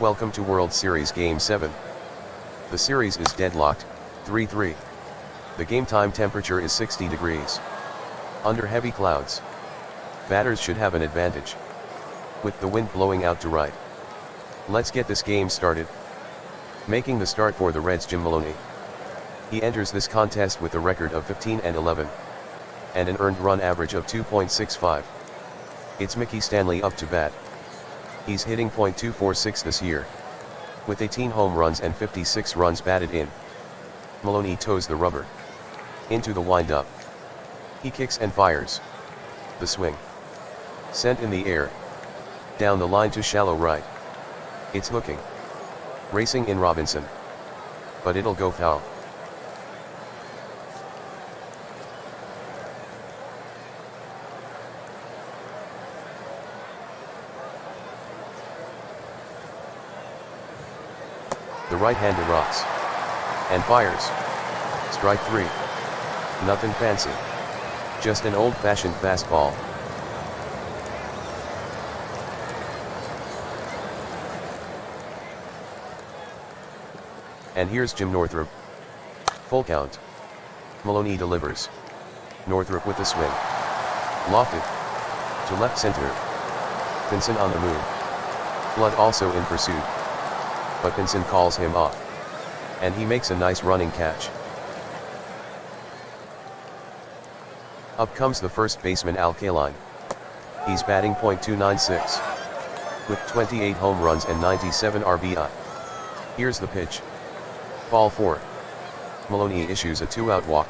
Welcome to World Series Game 7. The series is deadlocked, 3-3. The game time temperature is 60 degrees. Under heavy clouds. Batters should have an advantage. With the wind blowing out to right. Let's get this game started. Making the start for the Reds, Jim Maloney. He enters this contest with a record of 15-11. And an earned run average of 2.65. It's Mickey Stanley up to bat. He's hitting .246 this year. With 18 home runs and 56 runs batted in. Maloney toes the rubber. Into the windup. He kicks and fires. The swing. Sent in the air. Down the line to shallow right. It's hooking. Racing in Robinson. But it'll go foul. The right-hander rocks. And fires. Strike 3. Nothing fancy. Just an old-fashioned fastball. And here's Jim Northrup. Full count. Maloney delivers. Northrup with the swing. Lofted. To left center. Pinson on the move. Flood also in pursuit. But Pinson calls him off. And he makes a nice running catch. Up comes the first baseman Al Callison. He's batting .296. With 28 home runs and 97 RBI. Here's the pitch. Ball 4. Maloney issues a 2-out walk.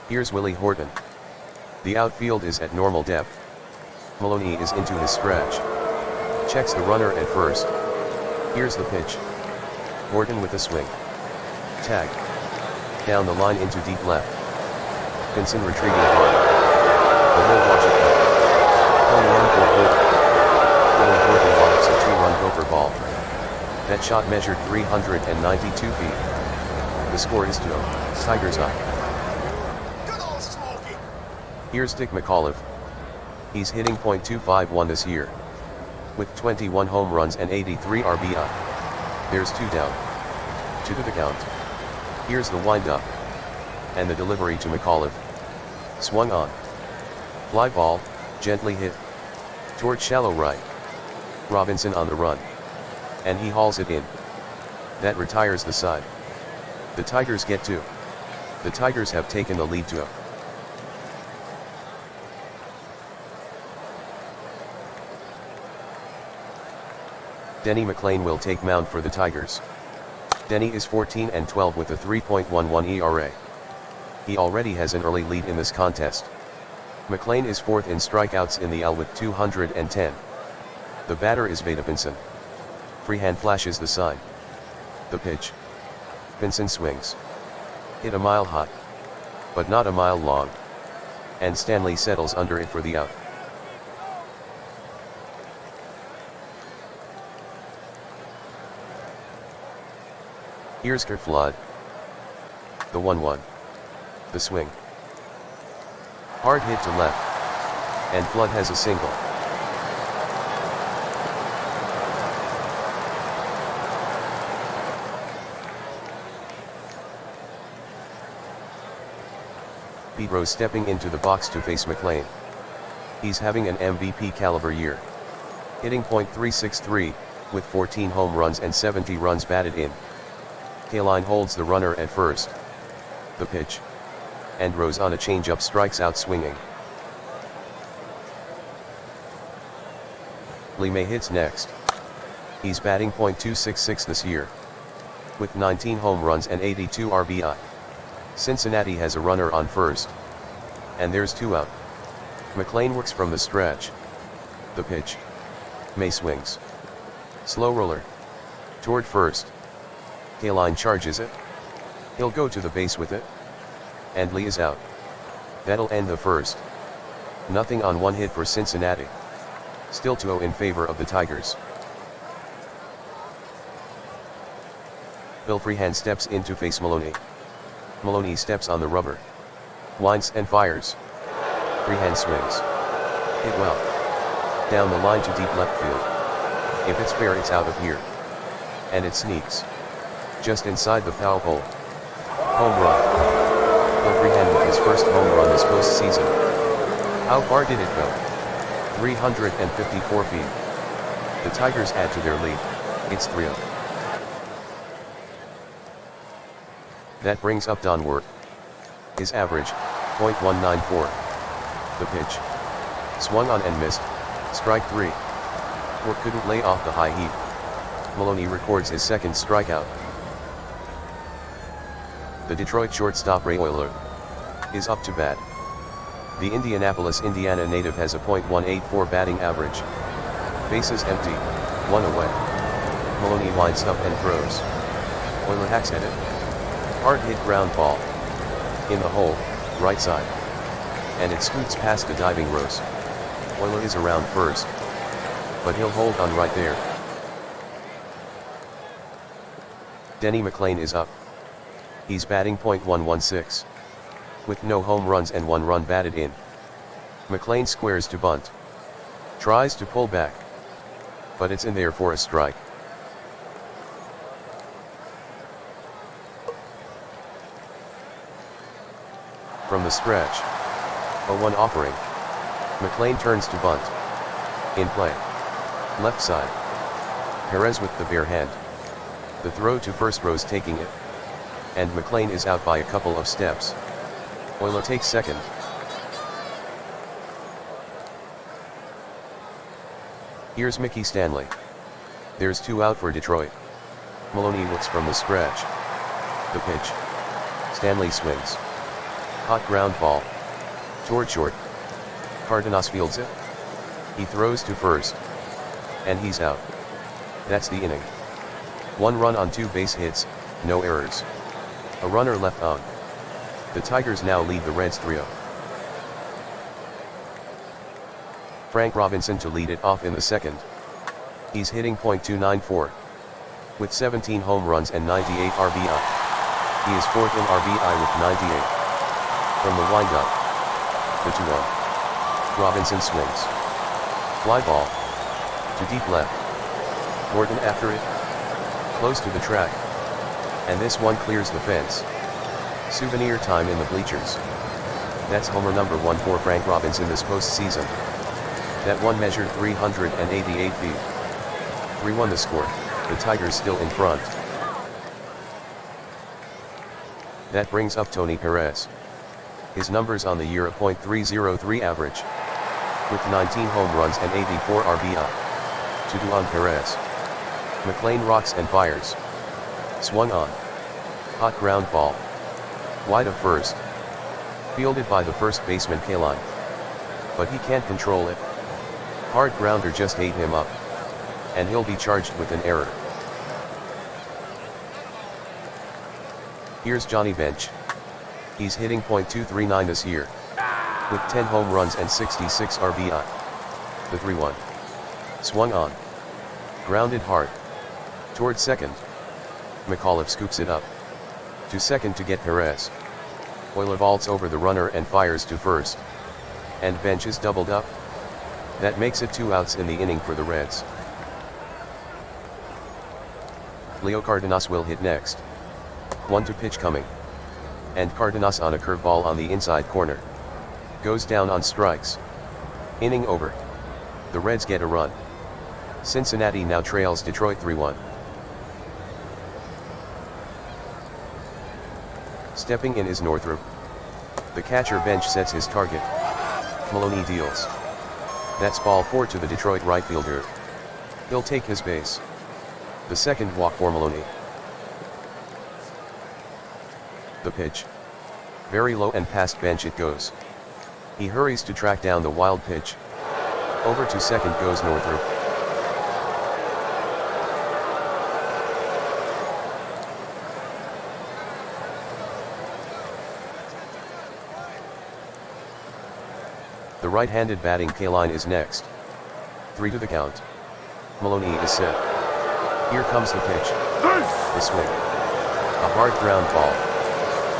Here's Willie Horton. The outfield is at normal depth. Maloney is into his stretch. Checks the runner at first. Here's the pitch. Horton with a swing. Tag. Down the line into deep left. Pinson retrieving one. The will watch it go. Home run for Horton. Willie Horton lofts a 2-run poker ball. That shot measured 392 feet. The score is 2-0, Tigers up. Here's Dick McAuliffe. He's hitting .251 this year. With 21 home runs and 83 RBI. There's 2 down. 2 to the count. Here's the windup. And the delivery to McAuliffe. Swung on. Fly ball, gently hit. Toward shallow right. Robinson on the run. And he hauls it in. That retires the side. The Tigers get 2. The Tigers have taken the lead 2-0. Denny McLain will take mound for the Tigers. Denny is 14-12 with a 3.11 ERA. He already has an early lead in this contest. McLain is 4th in strikeouts in the AL with 210. The batter is Battey Pinson. Freehand flashes the sign. The pitch. Pinson swings. Hit a mile high. But not a mile long. And Stanley settles under it for the out. Here's Flood. The 1-1. The swing. Hard hit to left. And Flood has a single. Pete Rose stepping into the box to face McLain. He's having an MVP caliber year. Hitting .363, with 14 home runs and 70 runs batted in. Callison holds the runner at first. The pitch. And Rose on a changeup strikes out swinging. Lemay hits next. He's batting .266 this year. With 19 home runs and 82 RBI. Cincinnati has a runner on first. And there's 2 out. McLain works from the stretch. The pitch. May swings. Slow roller. Toward first. Callison charges it. He'll go to the base with it. And Lee is out. That'll end the first. Nothing on 1 hit for Cincinnati. Still 2-0 in favor of the Tigers. Bill Freehand steps in to face Maloney. Maloney steps on the rubber. Winds and fires. Freehand swings. Hit well. Down the line to deep left field. If it's fair, it's out of here. And it sneaks. Just inside the foul pole. Home run. He'll freehand with his first home run this postseason. How far did it go? 354 feet. The Tigers add to their lead. It's 3-0. That brings up Donworth. His average, .194. The pitch. Swung on and missed. Strike 3. Work couldn't lay off the high heat. Maloney records his second strikeout. The Detroit shortstop Ray Oyler is up to bat. The Indianapolis, Indiana native has a .184 batting average. Bases empty, 1 away. Maloney winds up and throws. Oyler hacks at it. Hard hit ground ball. In the hole, right side. And it scoots past the diving Rose. Oyler is around first. But he'll hold on right there. Denny McLain is up. He's batting .116. With no home runs and 1 run batted in. McLain squares to bunt. Tries to pull back. But it's in there for a strike. From the stretch. 0-1 offering. McLain turns to bunt. In play. Left side. Perez with the bare hand. The throw to first, Rose taking it. And McLain is out by a couple of steps. Oyler takes second. Here's Mickey Stanley. There's 2 out for Detroit. Maloney looks from the stretch. The pitch. Stanley swings. Hot ground ball. Toward short. Cardenas fields it. He throws to first. And he's out. That's the inning. 1 run on 2 base hits, no errors. A runner left on. The Tigers now lead the Reds 3-0. Frank Robinson to lead it off in the second. He's hitting .294. With 17 home runs and 98 RBI. He is 4th in RBI with 98. From the windup. The 2-0. Robinson swings. Fly ball. To deep left. Gordon after it. Close to the track. And this one clears the fence. Souvenir time in the bleachers. That's homer number 1 for Frank Robinson this postseason. That one measured 388 feet. 3-1 the score, the Tigers still in front. That brings up Tony Perez. His numbers on the year: a .303 average. With 19 home runs and 84 RBI. 2-2 on Perez. McLain rocks and fires. Swung on. Hot ground ball. Wide of first. Fielded by the first baseman Callison. But he can't control it. Hard grounder just ate him up. And he'll be charged with an error. Here's Johnny Bench. He's hitting .239 this year. With 10 home runs and 66 RBI. The 3-1. Swung on. Grounded hard. Toward second. McAuliffe scoops it up. To second to get Perez. Oyler vaults over the runner and fires to first. And Bench is doubled up. That makes it 2 outs in the inning for the Reds. Leo Cardenas will hit next. 1-2 pitch coming. And Cardenas on a curveball on the inside corner. Goes down on strikes. Inning over. The Reds get a run. Cincinnati now trails Detroit 3-1. Stepping in is Northrup. The catcher Bench sets his target. Maloney deals. That's ball 4 to the Detroit right fielder. He'll take his base. The second walk for Maloney. The pitch. Very low and past Bench it goes. He hurries to track down the wild pitch. Over to second goes Northrup. The right-handed batting Callison is next. 3-2 the count. Maloney is set. Here comes the pitch. The swing. A hard ground ball.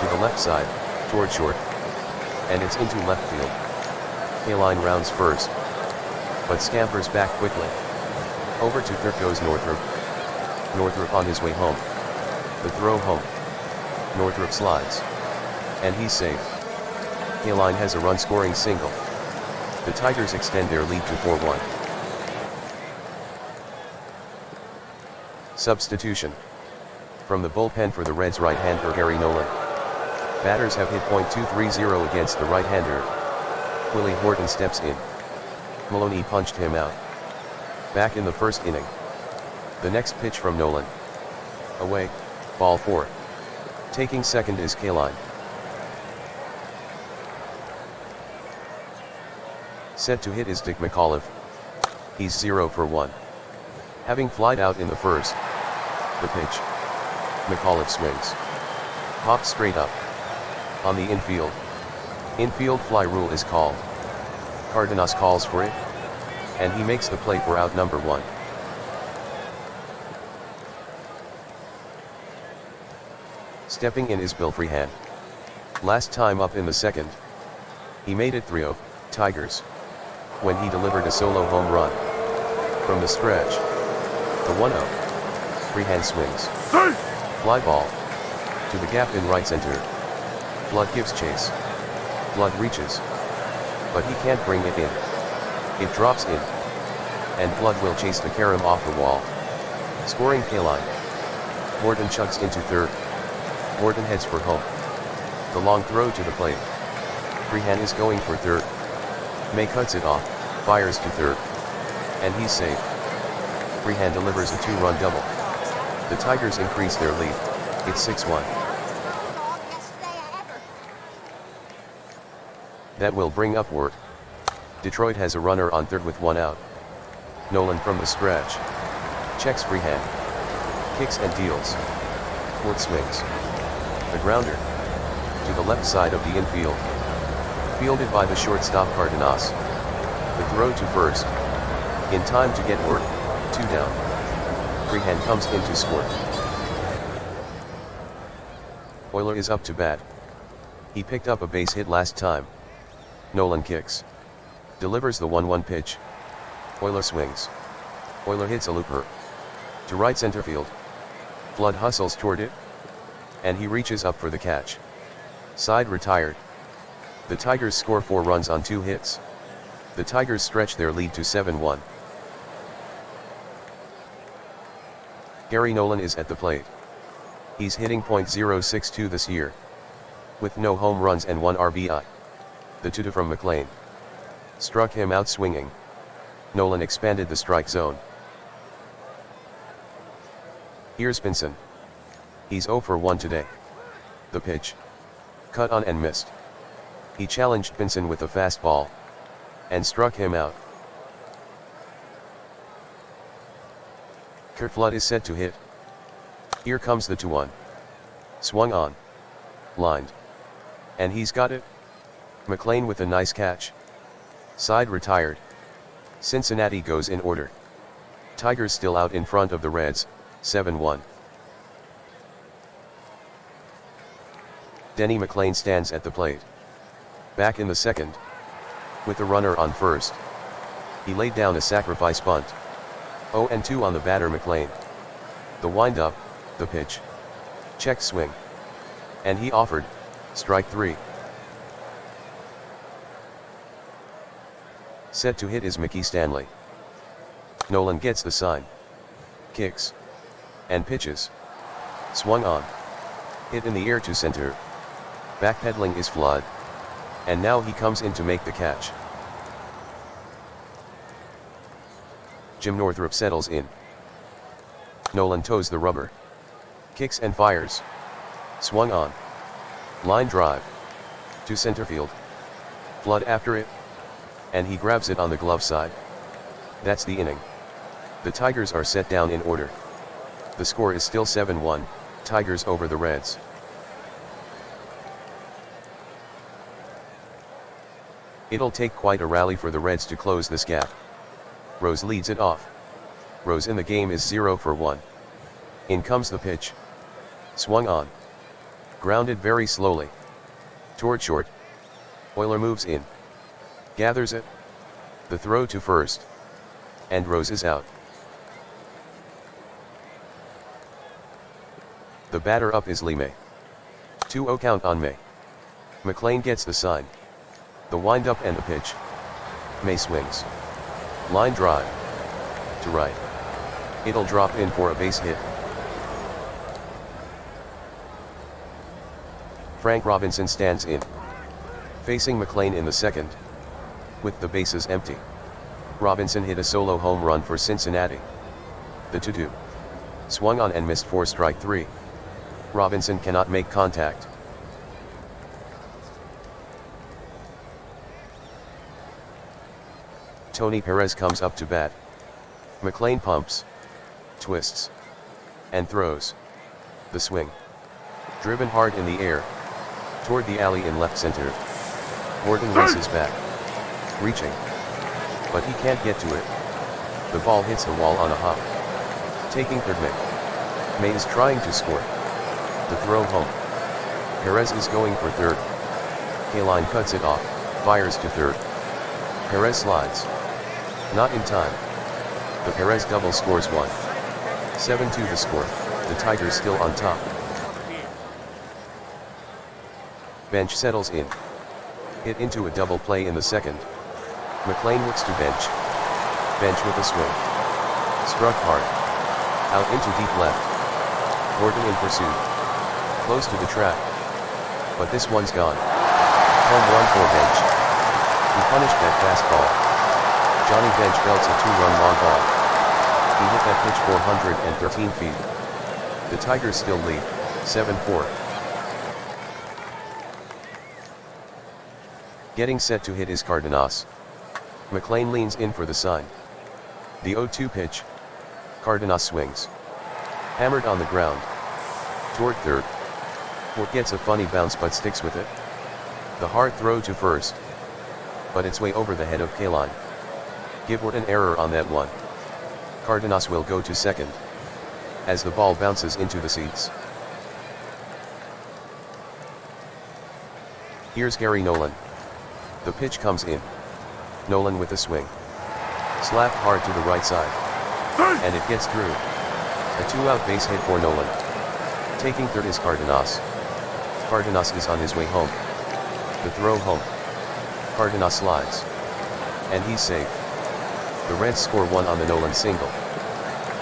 To the left side, toward short. And it's into left field. Callison rounds first. but scampers back quickly. Over to third goes Northrup. Northrup on his way home. The throw home. Northrup slides. And he's safe. Callison has a run-scoring single. The Tigers extend their lead to 4-1. Substitution. From the bullpen for the Reds, right-hander Gary Nolan. Batters have hit .230 against the right-hander. Willie Horton steps in. Maloney punched him out. Back in the first inning. The next pitch from Nolan. Away, ball 4. Taking second is Callison. Set to hit is Dick McAuliffe. He's 0 for 1. Having flied out in the first. The pitch. McAuliffe swings. Pops straight up. On the infield. Infield fly rule is called. Cardenas calls for it. And he makes the play for out number 1. Stepping in is Bill Freehan. Last time up in the second. He made it 3-0, Tigers. When he delivered a solo home run. From the stretch. The 1-0. Freehan swings. Fly ball. To the gap in right center. Flood gives chase. Flood reaches. But he can't bring it in. It drops in. And Flood will chase the carom off the wall. Scoring Callison. Horton chugs into third. Horton heads for home. The long throw to the plate. Freehan is going for third. May cuts it off, fires to third. And he's safe. Freehan delivers a 2-run double. The Tigers increase their lead. It's 6-1. That will bring up Wirt. Detroit has a runner on third with 1 out. Nolan from the stretch. Checks Freehan. Kicks and deals. Wirt swings. The grounder. To the left side of the infield. Fielded by the shortstop Cardenas. The throw to first. In time to get Wirt. 2 down. Freehan comes in to score. Oyler is up to bat. He picked up a base hit last time. Nolan kicks. Delivers the 1-1 pitch. Oyler swings. Oyler hits a looper. To right center field. Flood hustles toward it. And he reaches up for the catch. Side retired. The Tigers score 4 runs on 2 hits. The Tigers stretch their lead to 7-1. Gary Nolan is at the plate. He's hitting .062 this year. With no home runs and 1 RBI. The 2-2 from McLean. Struck him out swinging. Nolan expanded the strike zone. Here's Pinson. He's 0 for 1 today. The pitch. Cut on and missed. He challenged Pinson with a fastball. And struck him out. Kurt Flood is set to hit. Here comes the 2-1. Swung on. Lined. And he's got it. McLean with a nice catch. Side retired. Cincinnati goes in order. Tigers still out in front of the Reds, 7-1. Denny McLean stands at the plate. Back in the second. With the runner on first. He laid down a sacrifice bunt. 0-2 on the batter McLean. The wind-up, the pitch. Check swing. And he offered, strike 3. Set to hit is Mickey Stanley. Nolan gets the sign. Kicks. And pitches. Swung on. Hit in the air to center. Backpedaling is Flood. And now he comes in to make the catch. Jim Northrup settles in. Nolan toes the rubber. Kicks and fires. Swung on. Line drive. To center field. Flood after it. And he grabs it on the glove side. That's the inning. The Tigers are set down in order. The score is still 7-1, Tigers over the Reds. It'll take quite a rally for the Reds to close this gap. Rose leads it off. Rose in the game is 0 for 1. In comes the pitch. Swung on. Grounded very slowly. Toward short. Oyler moves in. Gathers it. The throw to first, and Rose is out. The batter up is Lee May. 2-0 count on May. McLean gets the sign. The wind-up and the pitch. May swings. Line drive. To right. It'll drop in for a base hit. Frank Robinson stands in. Facing McLean in the second. With the bases empty. Robinson hit a solo home run for Cincinnati. The 2-2. Swung on and missed for strike 3. Robinson cannot make contact. Tony Perez comes up to bat. McLean pumps, twists, and throws. The swing. Driven hard in the air. Toward the alley in left center. Horton races back. Reaching. But he can't get to it. The ball hits the wall on a hop. Taking third May. May is trying to score. The throw home. Perez is going for third. Callison cuts it off, fires to third. Perez slides. Not in time. The Perez double scores 1. 7-2 the score, the Tigers still on top. Bench settles in. Hit into a double play in the second. McLean looks to bench. Bench with a swing. Struck hard. Out into deep left. Horton in pursuit. Close to the track. But this one's gone. Home run for Bench. He punished that fastball. Johnny Bench belts a 2-run long ball. He hit that pitch 413 feet. The Tigers still lead, 7-4. Getting set to hit is Cardenas. McLean leans in for the sign. The 0-2 pitch. Cardenas swings. Hammered on the ground. Toward third. Fort gets a funny bounce but sticks with it. The hard throw to first. But it's way over the head of Callison. Give Fort an error on that one. Cardenas will go to second. As the ball bounces into the seats. Here's Gary Nolan. The pitch comes in. Nolan with a swing. Slapped hard to the right side. And it gets through. A 2-out base hit for Nolan. Taking third is Cardenas. Cardenas is on his way home. The throw home. Cardenas slides. And he's safe. The Reds score 1 on the Nolan single.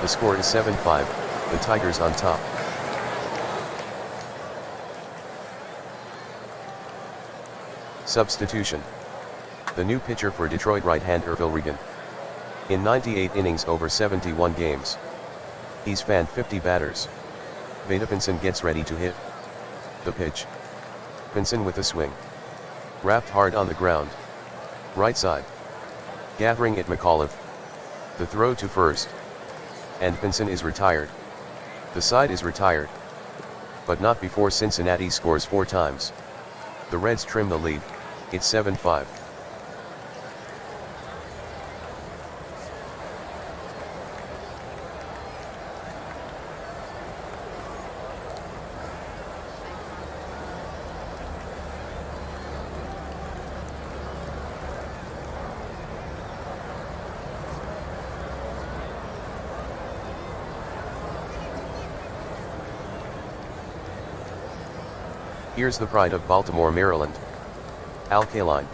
The score is 7-5, the Tigers on top. Substitution. The new pitcher for Detroit right-hander Phil Regan. In 98 innings over 71 games. He's fanned 50 batters. Battey Pinson gets ready to hit. The pitch. Pinson with a swing. Wrapped hard on the ground. Right side. Gathering it McAuliffe. The throw to first. And Pinson is retired. The side is retired. But not before Cincinnati scores 4 times. The Reds trim the lead. It's 7-5. Here's the pride of Baltimore, Maryland. Al Callison.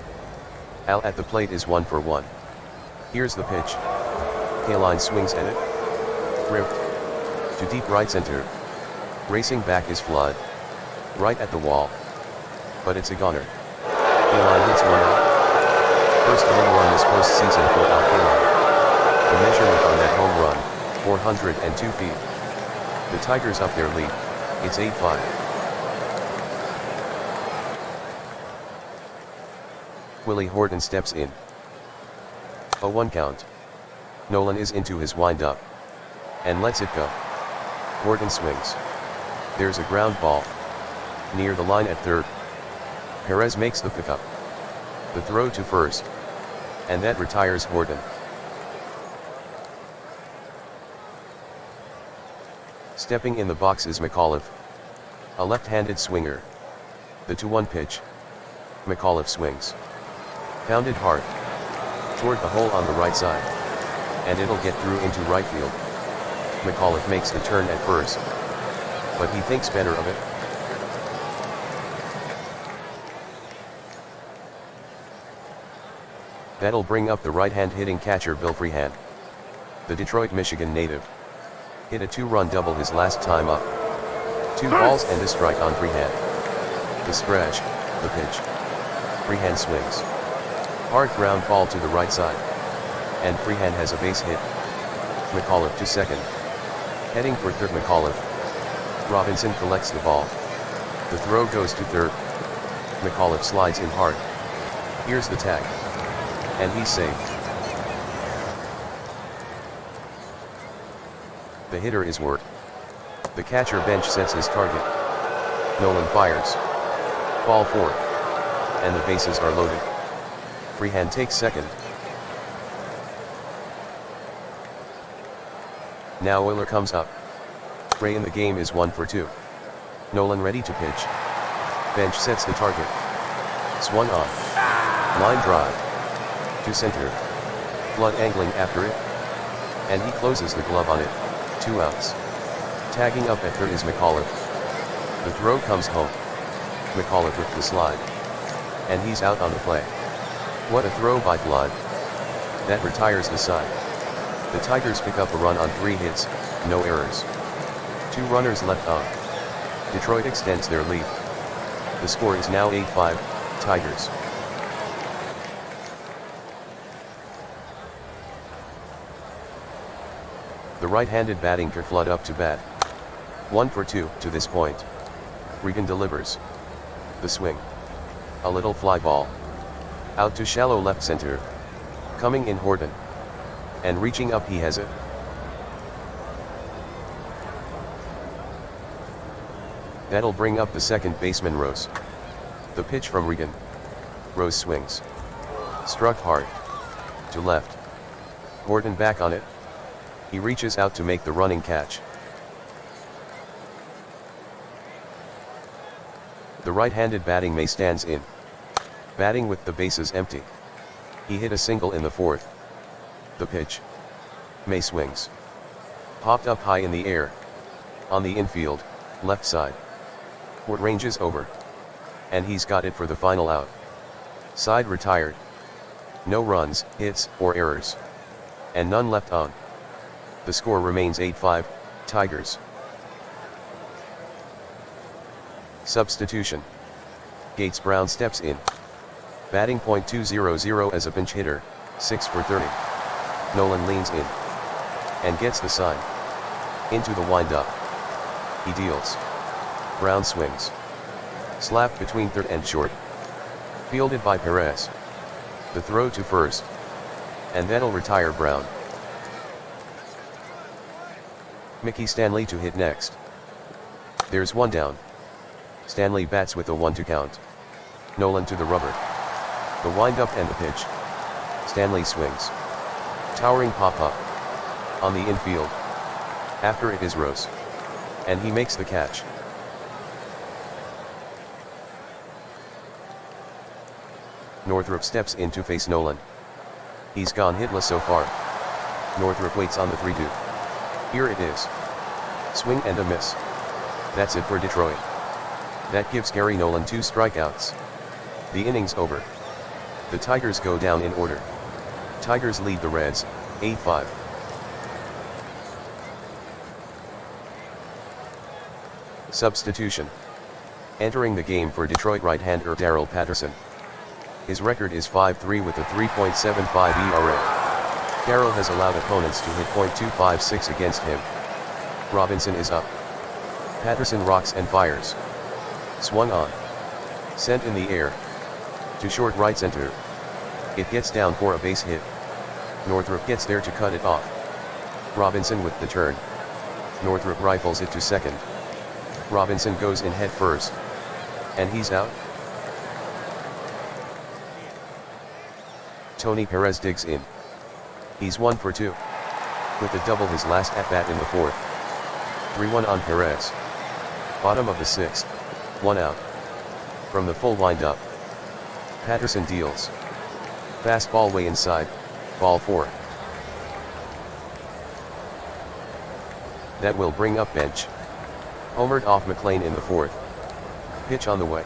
Al at the plate is 1 for 1. Here's the pitch. Callison swings at it. Ripped. To deep right center. Racing back is Flood. Right at the wall. But it's a goner. Callison hits one out. First home run this postseason for Al Callison. The measurement on that home run, 402 feet. The Tigers up their lead. It's 8-5. Willie Horton steps in. A 1 count. Nolan is into his wind-up. And lets it go. Horton swings. There's a ground ball. Near the line at third. Perez makes the pickup. The throw to first. And that retires Horton. Stepping in the box is McAuliffe. A left-handed swinger. The 2-1 pitch. McAuliffe swings. Pounded hard. Toward the hole on the right side. and it'll get through into right field. McAuliffe makes the turn at first, but he thinks better of it. That'll bring up the right-hand hitting catcher Bill Freehand. The Detroit, Michigan native hit a 2-run double his last time up. 2 balls and a strike on Freehand. The stretch, the pitch. Freehand swings. Hard ground ball to the right side. And Freehand has a base hit. McAuliffe to second. Heading for third McAuliffe. Robinson collects the ball. The throw goes to third. McAuliffe slides in hard. Here's the tag. And he's safe. The hitter is Ward. The catcher bench sets his target. Nolan fires. Ball 4. And the bases are loaded. Freehand takes second. Now Euler comes up. Ray in the game is 1 for 2. Nolan ready to pitch. Bench sets the target. Swung on. Line drive. To center. Flood angling after it. And he closes the glove on it. 2 outs. Tagging up at third is McAuliffe. The throw comes home. McAuliffe with the slide. And he's out on the play. What a throw by Flood. That retires the side. The Tigers pick up a run on 3 hits, no errors. 2 runners left on. Detroit extends their lead. The score is now 8-5, Tigers. The right-handed batting Flood up to bat. 1 for 2 to this point. Regan delivers. The swing. A little fly ball. Out to shallow left center. Coming in Horton. And reaching up he has it. That'll bring up the second baseman Rose. The pitch from Regan. Rose swings. Struck hard. To left. Horton back on it. He reaches out to make the running catch. The right-handed batting May stands in. Batting with the bases empty. He hit a single in the 4th. The pitch. May swings. Popped up high in the air. On the infield, left side. Ward ranges over. And he's got it for the final out. Side retired. No runs, hits, or errors. And none left on. The score remains 8-5, Tigers. Substitution. Gates Brown steps in. Batting .200 as a pinch hitter, 6 for 30. Nolan leans in. And gets the sign. Into the windup. He deals. Brown swings. Slap between third and short. Fielded by Perez. The throw to first. And that'll retire Brown. Mickey Stanley to hit next. There's 1 down. Stanley bats with a 1-2 count. Nolan to the rubber. The windup and the pitch. Stanley swings. Towering pop-up. On the infield. After it is Rose. And he makes the catch. Northrup steps in to face Nolan. He's gone hitless so far. Northrup waits on the 3-2. Here it is. Swing and a miss. That's it for Detroit. That gives Gary Nolan 2 strikeouts. The inning's over. The Tigers go down in order. Tigers lead the Reds, 8-5. Substitution. Entering the game for Detroit right-hander Darrell Patterson. His record is 5-3 with a 3.75 ERA. Darrell has allowed opponents to hit .256 against him. Robinson is up. Patterson rocks and fires. Swung on. Sent in the air. To short right center. It gets down for a base hit. Northrup gets there to cut it off. Robinson with the turn. Northrup rifles it to second. Robinson goes in head first. And he's out. Tony Perez digs in. He's 1 for 2. With a double his last at-bat in the 4th. 3-1 on Perez. Bottom of the 6th. 1 out. From the full wind-up. Patterson deals. Fastball way inside, ball 4. That will bring up bench. Homered off McLean in the fourth. Pitch on the way.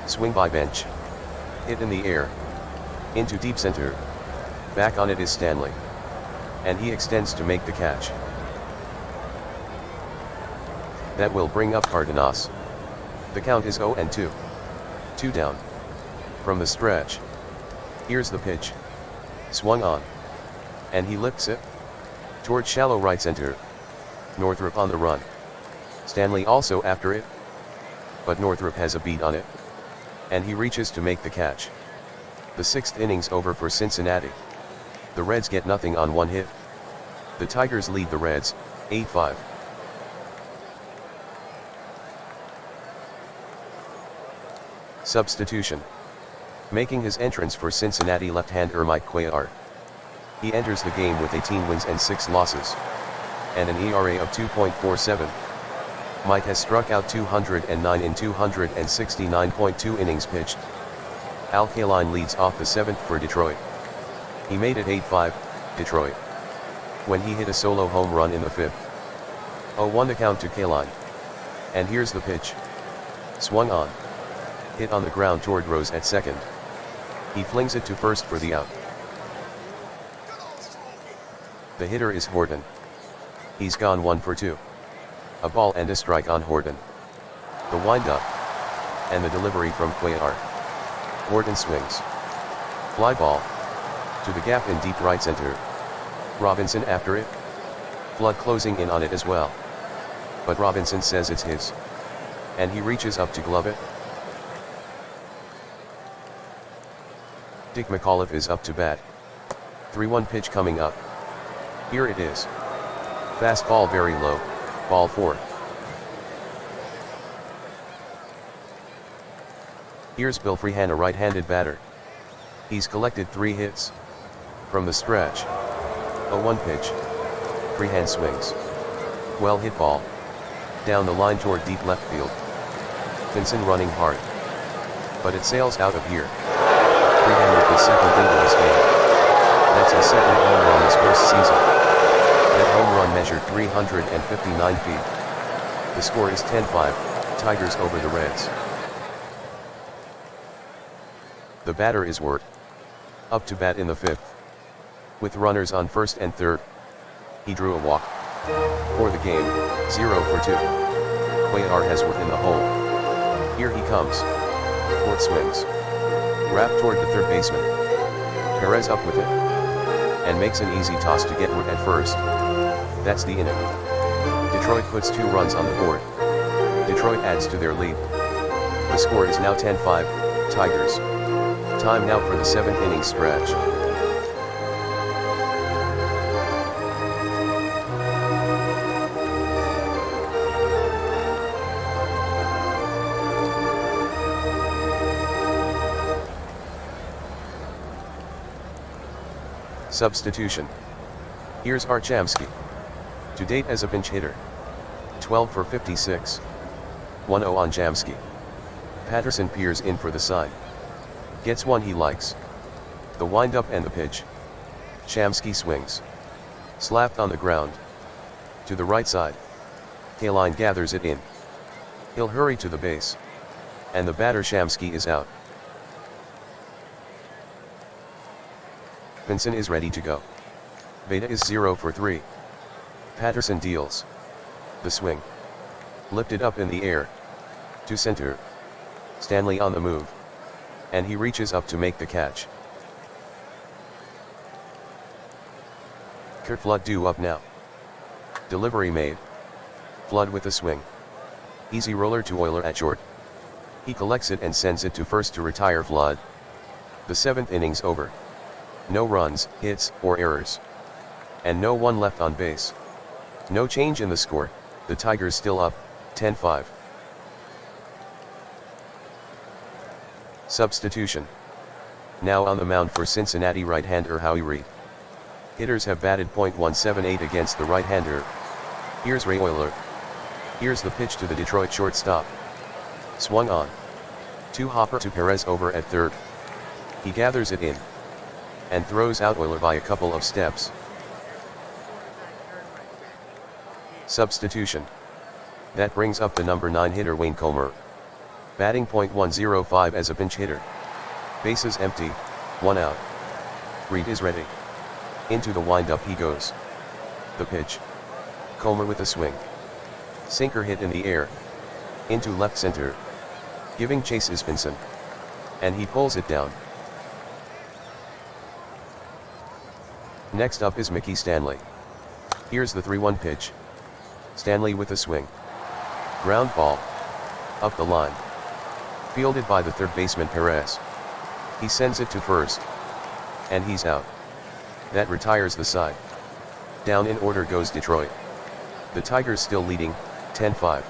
Swing by bench. Hit in the air. Into deep center. Back on it is Stanley. And he extends to make the catch. That will bring up Cardenas. The count is 0-2. 2 down. From the stretch. Here's the pitch. Swung on. And he lifts it. Toward shallow right center. Northrup on the run. Stanley also after it. But Northrup has a beat on it. And he reaches to make the catch. The 6th inning's over for Cincinnati. The Reds get nothing on 1 hit. The Tigers lead the Reds, 8-5. Substitution. Making his entrance for Cincinnati left-hander Mike Cuellar. He enters the game with 18 wins and 6 losses. And an ERA of 2.47. Mike has struck out 209 in 269.2 innings pitched. Al Kaline leads off the 7th for Detroit. He made it 8-5, Detroit, when he hit a solo home run in the 5th. 0-1 to count to Kaline. And here's the pitch. Swung on. Hit on the ground toward Rose at second. He flings it to first for the out. The hitter is Horton. He's gone 1 for 2. A ball and a strike on Horton. The wind-up. And the delivery from Cuellar. Horton swings. Fly ball. To the gap in deep right center. Robinson after it. Flood closing in on it as well. But Robinson says it's his. And he reaches up to glove it. Dick McAuliffe is up to bat. 3-1 pitch coming up. Here it is. Fastball very low, ball 4. Here's Bill Freehan, a right-handed batter. He's collected 3 hits. From the stretch. 0-1 pitch. Freehan swings. Well hit ball. Down the line toward deep left field. Vinson running hard. But it sails out of here. Freehan with his 2nd into this game. That's his 2nd home run this first season. That home run measured 359 feet. The score is 10-5, Tigers over the Reds. The batter is Wirt. Up to bat in the 5th. With runners on first and third. He drew a walk. For the game, 0 for 2. Cuellar has Wirt in the hole. Here he comes. Wirt swings. Wrapped toward the third baseman. Perez up with it. And makes an easy toss to get Wirt at first. That's the inning. Detroit puts 2 runs on the board. Detroit adds to their lead. The score is now 10-5, Tigers. Time now for the 7th inning stretch. Substitution. Here's Archamsky. To date as a pinch hitter. 12 for 56. 1-0 on Jamsky. Patterson peers in for the sign. Gets one he likes. The wind-up and the pitch. Shamsky swings. Slapped on the ground. To the right side. Kaline gathers it in. He'll hurry to the base. And the batter Shamsky is out. Vinson is ready to go. Battey is 0 for 3. Patterson deals. The swing. Lifted up in the air. To center. Stanley on the move. And he reaches up to make the catch. Kurt Flood due up now. Delivery made. Flood with a swing. Easy roller to Euler at short. He collects it and sends it to first to retire Flood. The 7th inning's over. No runs, hits, or errors. And no one left on base. No change in the score, the Tigers still up, 10-5. Substitution. Now on the mound for Cincinnati right-hander Howie Reed. Hitters have batted .178 against the right-hander. Here's Ray Euler. Here's the pitch to the Detroit shortstop. Swung on. 2-hopper to Perez over at third. He gathers it in. And throws out Euler by a couple of steps. Substitution. That brings up the number 9 hitter Wayne Comer. Batting .105 as a pinch hitter. Bases empty, 1 out. Reed is ready. Into the windup he goes. The pitch. Comer with a swing. Sinker hit in the air. Into left center. Giving chase is Vinson. And he pulls it down. Next up is Mickey Stanley. Here's the 3-1 pitch. Stanley with a swing. Ground ball. Up the line. Fielded by the third baseman Perez. He sends it to first. And he's out. That retires the side. Down in order goes Detroit. The Tigers still leading, 10-5.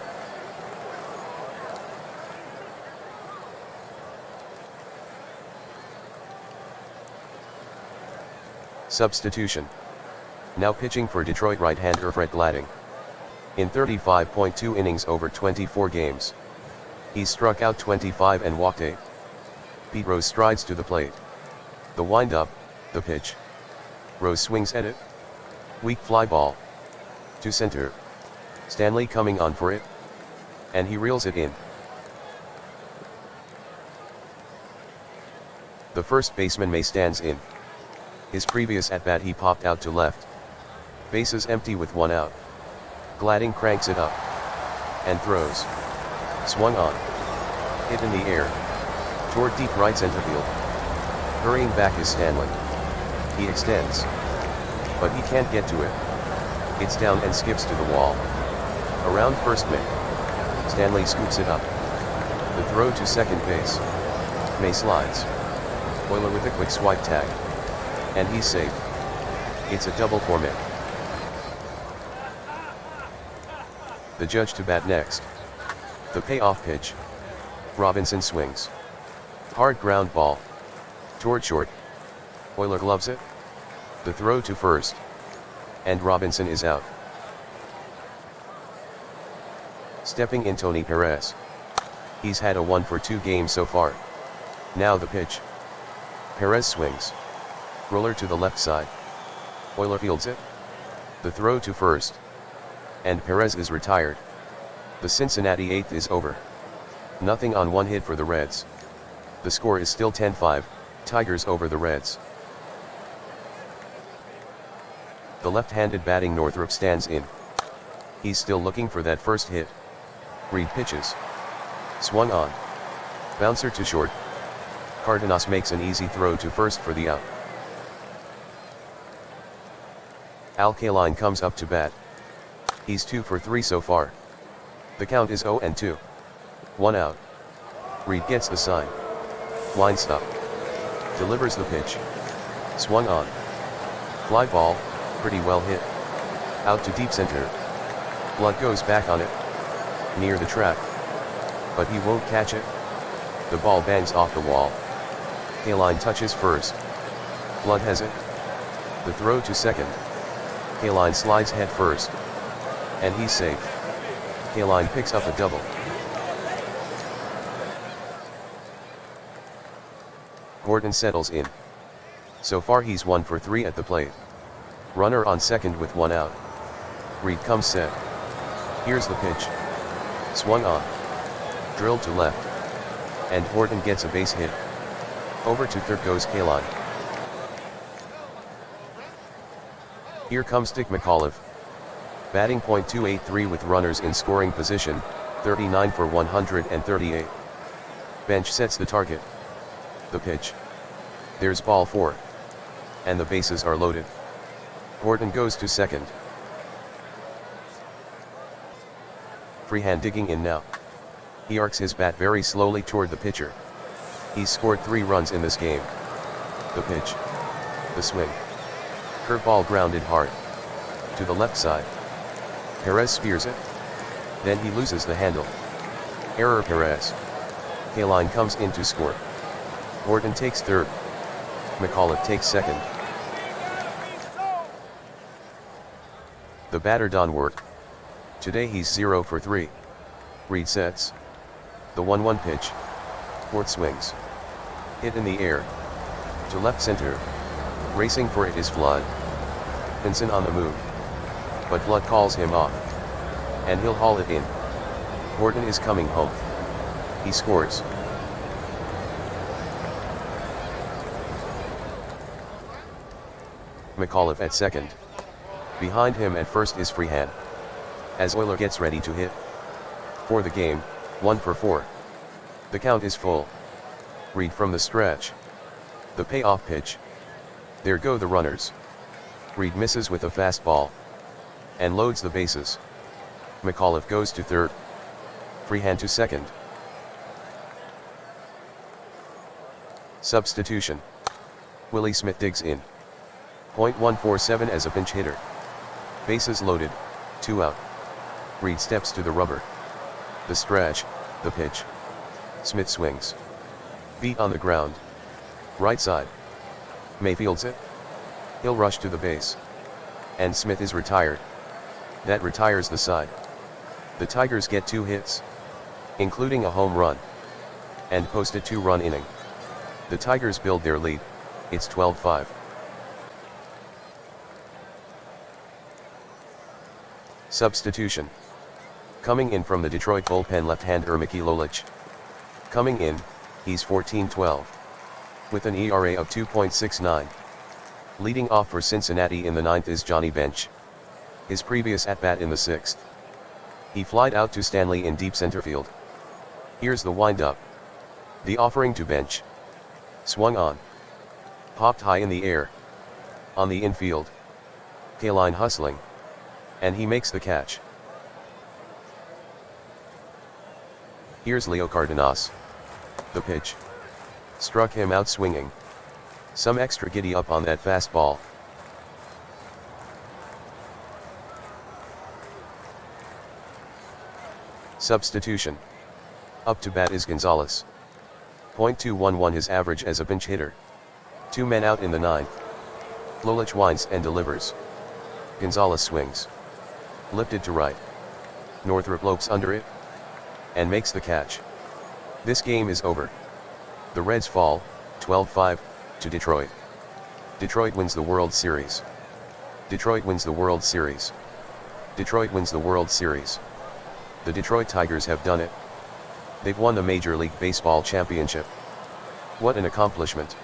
Substitution. Now pitching for Detroit right-hander Fred Gladding. In 35.2 innings over 24 games. He struck out 25 and walked 8. Pete Rose strides to the plate. The wind-up, the pitch. Rose swings at it. Weak fly ball. To center. Stanley coming on for it. And he reels it in. The first baseman May stands in. His previous at-bat he popped out to left. Bases empty with 1 out. Gladding cranks it up. And throws. Swung on. Hit in the air. Toward deep right center field. Hurrying back is Stanley. He extends. But he can't get to it. It's down and skips to the wall. Around first May. Stanley scoops it up. The throw to second base. May slides. Oyler with a quick swipe tag. And he's safe. It's a double for May. The judge to bat next. The payoff pitch. Robinson swings. Hard ground ball. Toward short. Oyler gloves it. The throw to first. And Robinson is out. Stepping in Tony Perez. He's had a 1-for-2 game so far. Now the pitch. Perez swings. Roller to the left side. Oyler fields it. The throw to first. And Perez is retired. The Cincinnati 8th is over. Nothing on 1 hit for the Reds. The score is still 10-5, Tigers over the Reds. The left-handed batting Northrup stands in. He's still looking for that first hit. Reed pitches. Swung on. Bouncer to short. Cardenas makes an easy throw to first for the out. Al Callison comes up to bat. He's 2 for 3 so far. The count is 0-2. 1 out. Reed gets the sign. Winds up. Delivers the pitch. Swung on. Fly ball, pretty well hit. Out to deep center. Blood goes back on it. Near the track. But he won't catch it. The ball bangs off the wall. Callison touches first. Blood has it. The throw to second. Callison slides head first. And he's safe. Callison picks up a double. Gordon settles in. So far he's 1 for 3 at the plate. Runner on second with 1 out. Reed comes set. Here's the pitch. Swung on. Drilled to left. And Horton gets a base hit. Over to third goes Callison. Here comes Dick McAuliffe. Batting .283 with runners in scoring position, 39 for 138. Bench sets the target. The pitch. There's ball 4. And the bases are loaded. Horton goes to second. Freehand digging in now. He arcs his bat very slowly toward the pitcher. He's scored 3 runs in this game. The pitch. The swing. Curveball grounded hard. To the left side. Perez spears it. Then he loses the handle. Error Perez. Callison comes in to score. Horton takes third. McAuliffe takes second. The batter Don Wert. Today he's 0 for 3. Reed sets. The 1-1 pitch. Wert swings. Hit in the air. To left center. Racing for it is Flood. Vinson on the move. But Flood calls him off. and he'll haul it in. Horton is coming home. He scores. McAuliffe at second. Behind him at first is Freehan. As Euler gets ready to hit. For the game, 1 for 4. The count is full. Reed from the stretch. The payoff pitch. There go the runners. Reed misses with a fastball. And loads the bases. McAuliffe goes to third. Freehan to second. Substitution. Willie Smith digs in. .147 as a pinch hitter. Bases loaded, 2 out. Reed steps to the rubber. The stretch, the pitch. Smith swings. Beat on the ground. Right side. Mayfield's it. He'll rush to the base. And Smith is retired. That retires the side. The Tigers get 2 hits, including a home run, and post a 2-run inning. The Tigers build their lead. It's 12-5. Substitution. Coming in from the Detroit bullpen left-hander Mickey Lolich. Coming in, he's 14-12. With an ERA of 2.69. Leading off for Cincinnati in the 9th is Johnny Bench. His previous at-bat in the 6th. He flied out to Stanley in deep center field. Here's the wind-up. The offering to Bench. Swung on. Popped high in the air. On the infield. Callison hustling. And he makes the catch. Here's Leo Cardenas. The pitch. Struck him out swinging. Some extra giddy up on that fastball. Substitution. Up to bat is Gonzalez. .211 his average as a pinch hitter. 2 men out in the 9th. Lolich winds and delivers. Gonzalez swings. Lifted to right. Northrup lopes under it. And makes the catch. This game is over. The Reds fall, 12-5, to Detroit. Detroit wins the World Series. Detroit wins the World Series. Detroit wins the World Series. The Detroit Tigers have done it. They've won the Major League Baseball championship. What an accomplishment.